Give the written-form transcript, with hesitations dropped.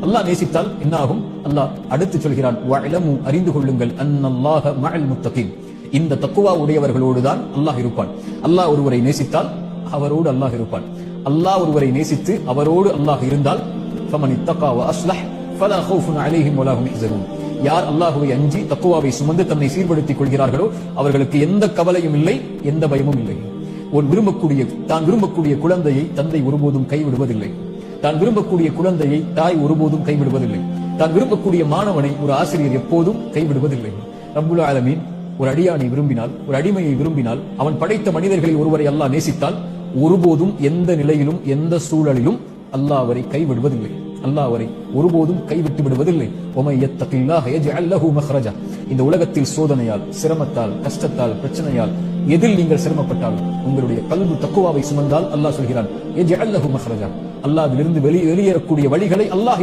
அல்லாஹ் நேசித்தால் என்ன ஆகும்? அல்லாஹ் அடுத்து சொல்கிறான், வஅலமு அறிந்து கொள்ளுங்கள், அன்னல்லாஹ மஅல் முத்தகீன், இந்த தக்வா உடையவர்களோடு தான் அல்லாஹ் இருப்பான். அல்லாஹ் ஒருவரை நேசித்தால் அவரோடு அல்லாஹ் இருப்பான். அல்லாஹ் ஒருவரை நேசித்து அவரோடு அல்லாஹ் இருந்தால் ஃபமன் இத்தகா வ அஸ்லஹ் ஃபலா ஹௌஃபுன் அலைஹிம் வலா ஹும் யஹ்ஸனூன், யார் அல்லாஹ்வை அஞ்சி தக்வாவை சுமந்து தன்னை சீர்படுத்திக் கொள்கிறார்களோ அவர்களுக்கு எந்த கவலையும் இல்லை, எந்த பயமும் இல்லை. தான் விரும்பக்கூடிய குழந்தையை தந்தை ஒருபோதும் கைவிடுவதில்லை. தான் விரும்பக்கூடிய குழந்தையை தாய் ஒருபோதும் கைவிடுவதில்லை. தான் விரும்பக்கூடிய மாணவனை ஒரு ஆசிரியர் எப்போதும் கைவிடுவதில்லை. ரப்புல் ஆலமீன் ஒரு அடியானை விரும்பினால், ஒரு அடிமையை விரும்பினால், அவன் படைத்த மனிதர்களில் ஒருவரை அல்லாஹ் நேசித்தால் ஒருபோதும் எந்த நிலையிலும் எந்த சூழலிலும் அல்லாஹ் அவரை கைவிடுவதில்லை. அல்லாஹ் அவரை ஒருபோதும் கைவிட்டு விடுவதில்லை. வமன் யத்தகில்லாஹ யஜ்அல் லஹு மக்ரஜா. இந்த உலகத்தில் சோதனையால், சிரமத்தால், கஷ்டத்தால், பிரச்சனையால் எதில் நீங்கள் சிரமப்பட்டாலும் உங்களுடைய கல்பு தக்வாவை சுமந்தால் அல்லாஹ் சொல்கிறான், யஜ்அல் லஹு மக்ரஜா, அல்லாஹ்விலிருந்து வெளியேறக்கூடிய வழிகளை அல்லாஹ்